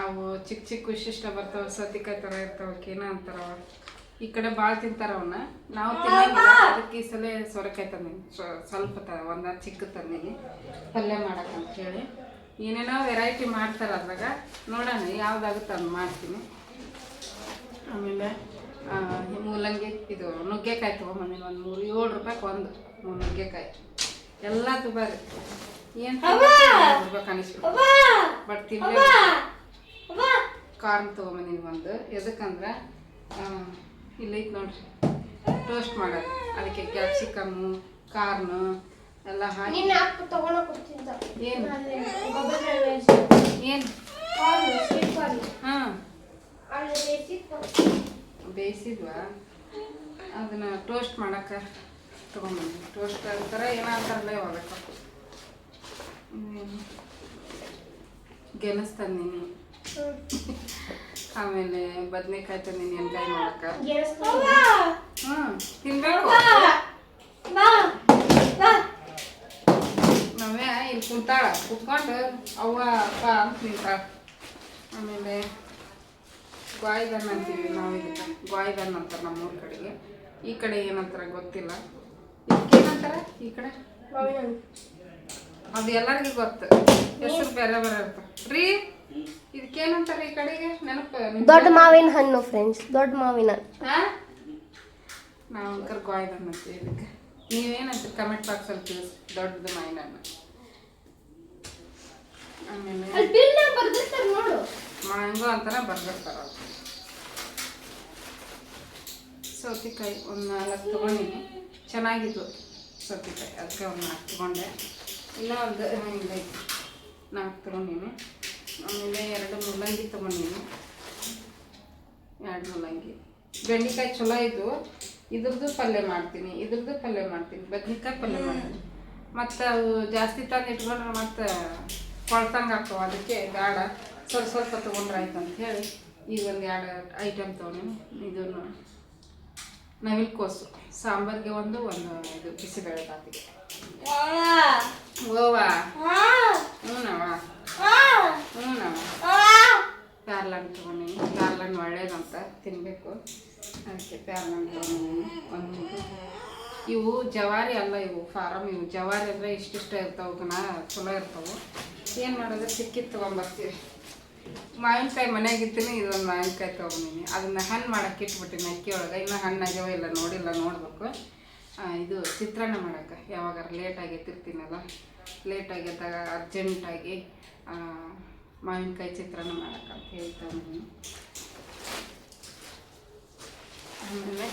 ಅವು ಚಿಕ್ಕ ಚಿಕ್ಕ ವಿಶಿಷ್ಟ ಬರ್ತಾವೆ, ಸೌತೆಕಾಯಿ ಥರ ಇರ್ತಾವೆ, ಏನೋ ಅಂತಾರವ. ಈ ಕಡೆ ಭಾಳ ತಿಂತಾರ ಅವನ್ನ, ನಾವು ತಿನ್ನಂಗಿಲ್ಲ. ಅದಕ್ಕೆ ಈ ಸಲ ಸೋರೆಕಾಯಿ ತಂದೀನಿ. ಸ್ವಲ್ಪ ಒಂದು ಚಿಕ್ಕ ತಂದೀನಿ ಪಲ್ಯ ಮಾಡಕ್ಕಂತ ಹೇಳಿ. ಏನೇನೋ ವೆರೈಟಿ ಮಾಡ್ತಾರೆ ಅದ್ರಾಗ, ನೋಡೋಣ ಯಾವ್ದಾಗುತ್ತೆ ಅದು ಮಾಡ್ತೀನಿ. ಆಮೇಲೆ ಮೂಲಂಗಿ, ಇದು ನುಗ್ಗೆಕಾಯಿ ತೊಗೊಂಬಂದಿನಿ. ಒಂದು 7 ರೂಪಾಯಿಗೆ ಒಂದು 3 ನುಗ್ಗೆಕಾಯಿ. ಎಲ್ಲ ದುಬಾರಿ, ಏನು ತಿನ್ಬೇಕು ಅನಿಸ್ಬಿಟ್ಟು, ಬಟ್ ತಿನ್ಬೇಕು. ಕಾರ್ನ್ ತೊಗೊಂಬಂದಿನಿ ಒಂದು. ಎದಕ್ಕಂದ್ರೆ ಇಲ್ಲೈತೆ ನೋಡ್ರಿ, ಟೋಸ್ಟ್ ಮಾಡೋದು. ಅದಕ್ಕೆ ಕ್ಯಾಪ್ಸಿಕಮ್ಮು, ಕಾರ್ನು ಎಲ್ಲ ಹಾಕಿ. ಏನು ಹಾಂ ಬೇಯಿಸಿದ್ವಾ, ಅದನ್ನು ಟೋಸ್ಟ್ ಮಾಡೋಕ್ಕೆ ತೊಗೊಂಬಂದಿ. ಟೋಸ್ಟ್ ಅಂತಾರ ಏನೋ ಅಂತಾರಲ್ಲ ಇವಾಗ. ಗೆಣಸ್ ತಂದೀನಿ. ಆಮೇಲೆ ಬದನೆಕಾಯಿ ತಂದೀನಿ ಎಣ್ಗಾಯಿ ಮಾಡೋಕ್ಕೆ. ತಿನ್ಬೇಕು. ನಾವೇ ಇಲ್ಲಿ ಕುಂತಾಳ, ಕುತ್ಕೊಂಡು ಅವ್ವ ಅಪ್ಪ ಅಂತ ನಿಂತಾಳ. ಆಮೇಲೆ ಗಾಯ್ದನ್ ಅಂತೀವಿ ನಾವು, ಇದಕ್ಕೆ ಗಾಯ್ದನ್ ಅಂತಾರೆ ನಮ್ಮೂರ ಕಡೆಗೆ. ಈ ಕಡೆ ಏನಂತಾರೆ ಗೊತ್ತಿಲ್ಲ. ಇದಕ್ಕೇನಂತಾರೆ ಈ ಕಡೆ? ಅದು ಎಲ್ಲರಿಗೂ ಗೊತ್ತು, ಹೆಸರು ಬೇರೆ ಬೇರೆ ಇರ್ತಾವೆ ರೀ. ಇದಕ್ಕೇನಂತಾರೆ ಈ ಕಡೆಗೆ? ನೆನಪು? ದೊಡ್ಡ ಮಾವಿನ ಹಣ್ಣು ಫ್ರೆಂಡ್ಸ್, ದೊಡ್ಡ ಮಾವಿನ. ನಾವು ಅಂಕರ್ ಗಾಯ್ದನ್ ಅಂತೀವಿ ಇದಕ್ಕೆ. ನೀವೇನಂತೀರಿ ಕಮೆಂಟ್ ಬಾಕ್ಸಲ್ಲಿ ತಿಳಿಸಿ. ದೊಡ್ಡದು ಮಾವಿನ ಹಣ್ಣು. ಆಮೇಲೆ ಮ್ಯಾಂಗೋ ಅಂತಾನೆ ಬರ್ದಿರ್ತಾರ. ಸೌತೆಕಾಯಿ ಒಂದು 4 ತೊಗೊಂಡಿನಿ. ಚೆನ್ನಾಗಿದ್ವು ಸೌತೆಕಾಯಿ, ಅದಕ್ಕೆ ಒಂದು 4 ತೊಗೊಂಡೆ. ಇನ್ನೂ ಒಂದು ಹಿಂಗೈತಿ 4 ತೊಗೊಂಡಿನಿ. ಆಮೇಲೆ 2 ಮೂಲಂಗಿ ತೊಗೊಂಡಿನಿ. 2 ಮೂಲಂಗಿ. ಬೆಂಡೆಕಾಯಿ ಚಲೋ ಇದ್ದು, ಇದ್ರದ್ದು ಪಲ್ಯ ಮಾಡ್ತೀನಿ, ಬದ್ನಿಕಾಯಿ ಪಲ್ಯ ಮಾಡ್ತೀನಿ. ಮತ್ತು ಅವು ಜಾಸ್ತಿ ತಂದು ಇಟ್ಕೊಂಡ್ರೆ ಮತ್ತು ಕೊಳ್ತಂಗೆ ಹಾಕವು. ಅದಕ್ಕೆ ಬೇಡ, ಸ್ವಲ್ಪ ತೊಗೊಂಡ್ರೆ ಆಯ್ತು ಅಂತ ಹೇಳಿ ಈಗ ಒಂದು 2 ಐಟಮ್ ತೊಗೊಂಡಿನಿ. ಇದನ್ನು ನವಿಲುಕೋಸು ಸಾಂಬಾರಿಗೆ ಒಂದು ಇದು ಬಿಸಿಬೇಳೆ ಬಾತಿಗೆ. ಓವಾ ಹ್ಞೂನವ ಪ್ಯಾರ್ಲಣ್ಣು ತೊಗೊಂಡಿನಿ. ಪ್ಯಾರ್ಲಣ್ಣು ಒಳ್ಳೇದಂತ ತಿನ್ನಬೇಕು, ಅದಕ್ಕೆ ಪ್ಯಾರ್ಲಣ್ಣು ತೊಗೊಂಡಿನಿ. ಒಂದು ಇವು ಜವಾರಿ ಅಲ್ಲ, ಇವು ಫಾರಮ್. ಇವು ಜವಾರಿ ಅಂದರೆ ಇಷ್ಟಿಷ್ಟ ಇರ್ತಾವೆ, ಚಲೋ ಇರ್ತಾವೆ. ಏನು ಮಾಡೋದು, ಸಿಕ್ಕಿದ್ದು ತೊಗೊಂಬರ್ತೀವಿ. ಮಾವಿನಕಾಯಿ ಮನೆಯಾಗಿರ್ತೀನಿ. ಇದೊಂದು ಮಾವಿನಕಾಯಿ ತೊಗೊಂಡಿನಿ. ಅದನ್ನು ಹಣ್ಣು ಮಾಡೋಕ್ಕೆ ಇಟ್ಬಿಟ್ಟಿನಿ ಅಕ್ಕಿ ಒಳಗೆ. ಇನ್ನೂ ಹಣ್ಣು ಆಗ್ಯಾವ ಇಲ್ಲ ನೋಡಿಲ್ಲ, ನೋಡಬೇಕು. ಇದು ಚಿತ್ರಾನ್ನ ಮಾಡೋಕ್ಕೆ ಯಾವಾಗಾರ ಲೇಟಾಗಿ ಎತ್ತಿರ್ತೀನಲ್ಲ, ಲೇಟಾಗಿದ್ದಾಗ ಅರ್ಜೆಂಟಾಗಿ ಮಾವಿನಕಾಯಿ ಚಿತ್ರಾನ್ನ ಮಾಡೋಕ್ಕಂತ ಹೇಳಿ ತೊಗೊಂಡಿನಿ. ಆಮೇಲೆ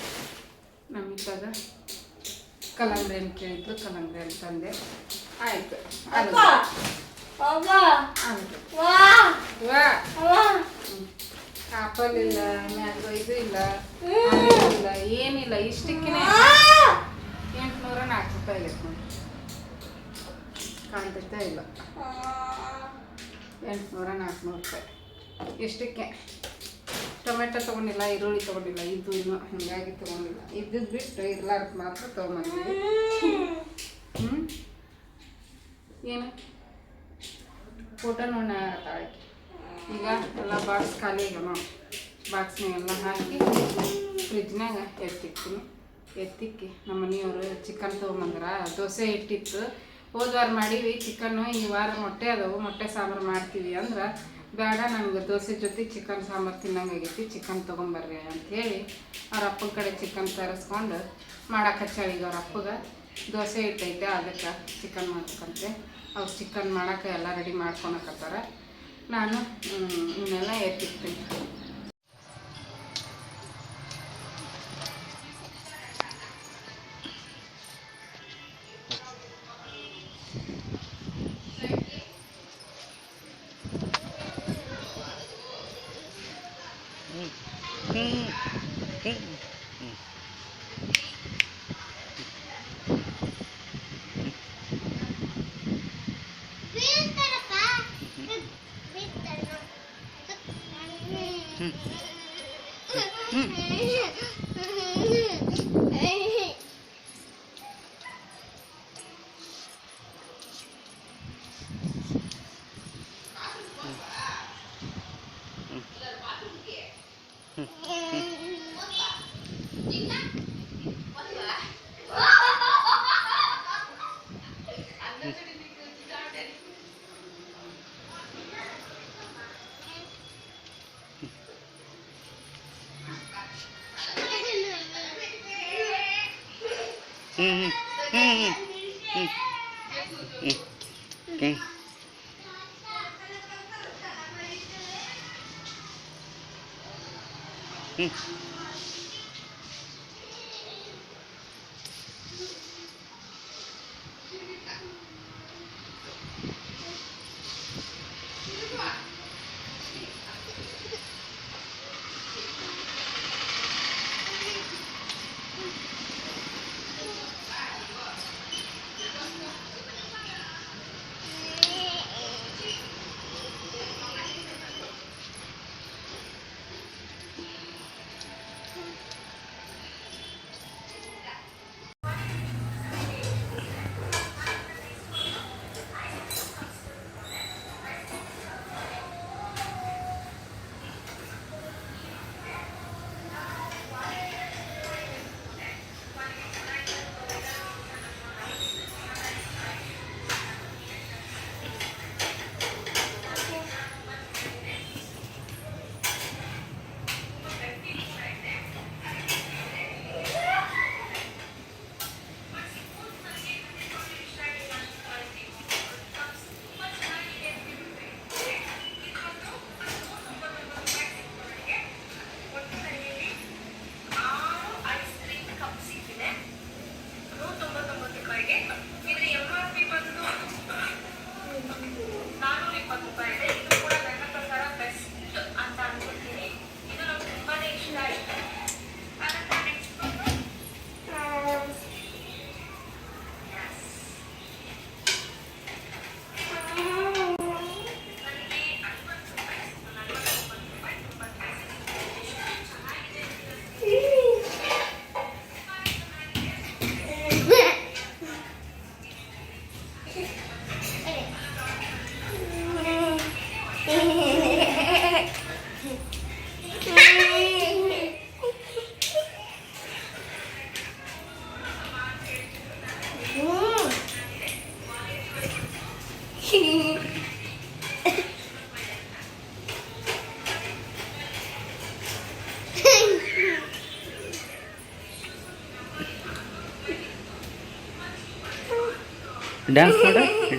ನಮ್ಮಿದ್ದಾಗ ಕಲ್ಲಂಗಡಿ ಹಣ್ಣು ಕೇಳಿದ್ರು, ಕಲ್ಲಂಗಡಿ ಹಣ್ಣು ತಂದೆ. ಆಯಿತು. ಆಪಲ್ ಇಲ್ಲ, ಮ್ಯಾಂಗೋ ಇದು ಇಲ್ಲ, ಇಲ್ಲ, ಏನಿಲ್ಲ. ಇಷ್ಟಕ್ಕೆ 804 ರೂಪಾಯಿ ಆಗೈತೆ ನೋಡಿ. ಕಾಣ್ತೈತೆ ಇಲ್ಲ, 800-400 ರೂಪಾಯಿ ಇಷ್ಟಕ್ಕೆ. ಟೊಮೆಟೊ ತೊಗೊಂಡಿಲ್ಲ, ಈರುಳ್ಳಿ ತೊಗೊಂಡಿಲ್ಲ, ಇದು ಇನ್ನೂ ಹಾಗಾಗಿ ತೊಗೊಂಡಿಲ್ಲ. ಇದ್ದದ್ದು ಬಿಟ್ಟು ಇರ್ಲಾರ್ದು ಮಾತ್ರ ತೊಗೊಂಬಂದಿದ್ವಿ. ಏನು ಫೋಟೋ ನೋಡೋಣ ತಾಳಕ್ಕೆ. ಈಗ ಎಲ್ಲ ಬಾಕ್ಸ್ ಖಾಲಿ ಆಗ್ಯಾವ ನೋಡಿ. ಬಾಕ್ಸ್ನಾಗೆಲ್ಲ ಹಾಕಿ ಫ್ರಿಜ್ನಾಗ ಎತ್ತಿಕ್ಕಿ ನಮ್ಮ ಮನೆಯವರು ಚಿಕನ್ ತೊಗೊಂಬಂದ್ರ ದೋಸೆ ಇಟ್ಟಿತ್ತು ಹೋದ್ವಾರ ಮಾಡೀವಿ ಚಿಕನ್ನು ಈ ವಾರ ಮೊಟ್ಟೆ ಅದಾವು ಮೊಟ್ಟೆ ಸಾಂಬಾರು ಮಾಡ್ತೀವಿ ಅಂದ್ರೆ ಬೇಡ ನನಗೆ ದೋಸೆ ಜೊತೆ ಚಿಕನ್ ಸಾಂಬಾರು ತಿನ್ನಂಗೆ ಆಗೈತಿ ಚಿಕನ್ ತೊಗೊಂಬರ್ರಿ ಅಂಥೇಳಿ ಅವ್ರ ಅಪ್ಪನ ಕಡೆ ಚಿಕನ್ ತರಿಸ್ಕೊಂಡು ಮಾಡಕ್ಕೆ ಅವ್ರ ಅಪ್ಪಗೆ ದೋಸೆ ಇಟ್ಟೈತೆ ಅದಕ್ಕೆ ಚಿಕನ್ ಮಾಡ್ಬೇಕಂತೆ ಅವ್ರು ಚಿಕನ್ ಮಾಡೋಕೆ ಎಲ್ಲ ರೆಡಿ ಮಾಡ್ಕೊಳಕತ್ತಾರ ನಾನು ಇವನ್ನೆಲ್ಲ ಎತ್ತಿಕ್ತೀನಿ.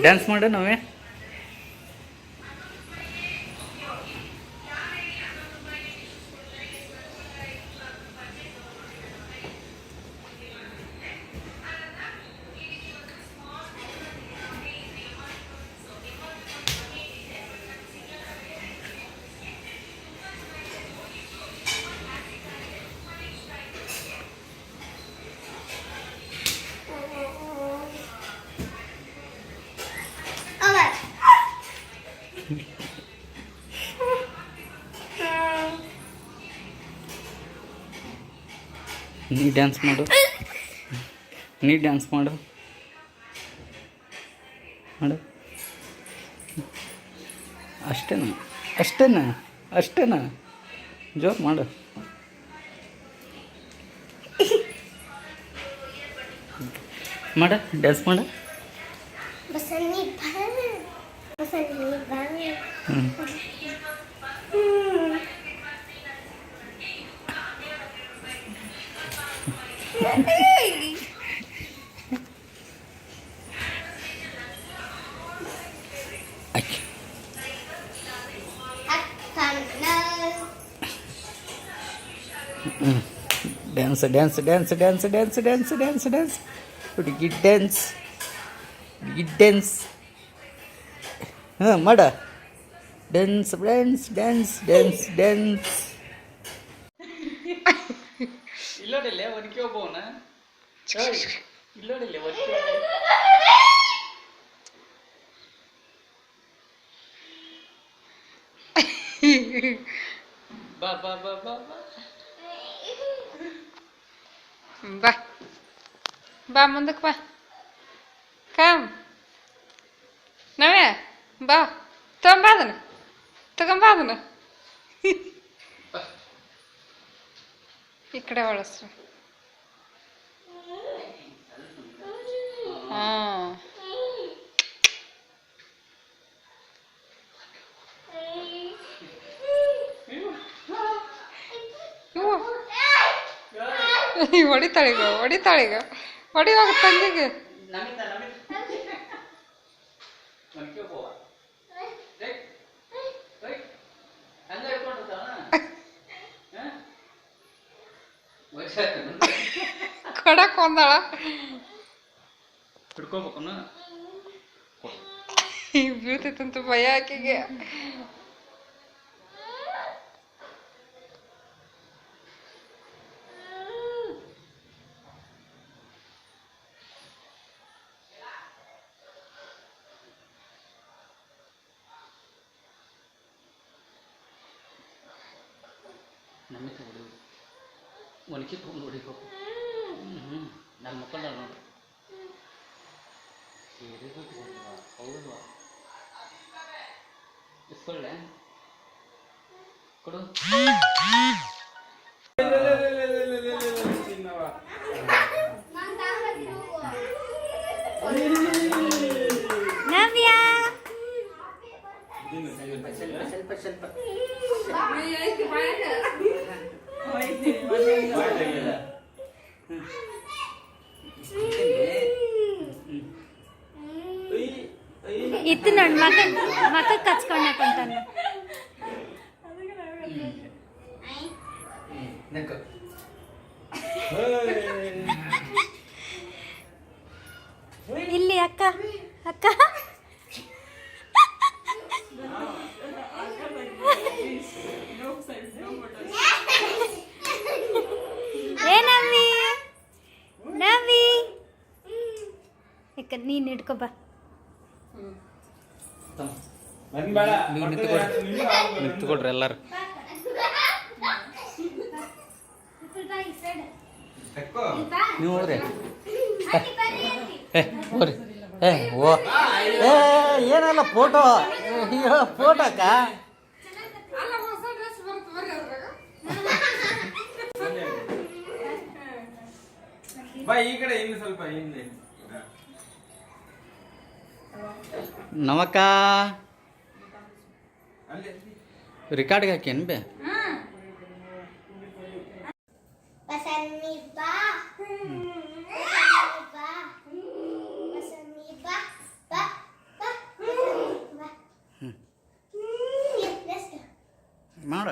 ಡ್ಯಾನ್ಸ್ ಮಾಡ ನಾವೇ ನೀ ಡ್ಯಾನ್ಸ್ ಮಾಡು ಮಾಡು ಅಷ್ಟೇನಾ ಜೋರು ಮಾಡು. ಮಾಡ ಡ್ಯಾನ್ಸ್ ಮಾಡ. ಹ್ಞೂ ಆಯ್ಕೆ. Dance dance dance dance dance dance dance dance ಹುಡುಗಿ ಡ್ಯಾನ್ಸ್ ಹುಡುಗಿ ಡ್ಯಾನ್ಸ್. ಹಾಂ ಮಾಡ dance dance dance dance dance. ಇಲ್ಲೋಡಿಲ್ಲ ಒನಕೆ ಒಬ್ಬವನ ಇಲ್ಲೋಡಿಲ್ಲ ಒನಕೆ. ಬಾ ಬಾ ಬಾ ಬಾ ಬಾ ಬಾ ಬಾ ಮುಂದಕ್ಕೆ ಬಾ. ಕಾಮ್ ನವ್ಯ ಬಾ ತಗೊಂಬ ಅದನ್ನ ಈ ಕಡೆ ಒಳಸ್ರು. ಹಾಂ ಹೊಡಿತಾಳೀಗ ಹೊಡಿವಾಗ ತಂಗಿಗೆ. ಕೊಡಕ್ ಒಂದಾಳ ಹಿಡ್ಕೋಬೇಕನ್ನ ಬೀಳ್ತೈತಂತ ಭಯ ಆಕೆಗೆ. ನಮಗೆ ಹೊಡಿ ಒನಕೆ ತೊಗೊಂಡು ಹೊಡಿಬೇಕು. ನನ್ನ ಮಕ್ಕಳ ನೋಡು ಹೌದಾ ಇಸ್ಕೊಳ್ಳೆ ಕೊಡು. ಸ್ವಲ್ಪ ಇತ್ತು ನೋಡಿ ಮಕ್ಕ ಕಚ್ಕೊಂಡಾಕೊಂತಾನೆ. ಇಲ್ಲಿ ಅಕ್ಕ ಏ ನವಿ ಯಾಕ ನೀನು ಹಿಡ್ಕೊ ಬಾ. ನೀವು ನಿಂತ್ಕೊಡ್ರಿ ಎಲ್ಲರೂ. ನೀವು ಹೋಗ್ರಿ ಹೋಗ್ರಿ. ಓ ಏನಲ್ಲ ಫೋಟೋ ಫೋಟೋಕ್ಕ ಈ ಕಡೆ ಇನ್ನು ಸ್ವಲ್ಪ ಹಿಂದೆ ನಮಕ್ಕ ರಿಕಾರ್ಡ್ಗೆ ಹಾಕೇನು ಬೇ. ಮಾಡ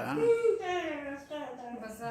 ಬಸ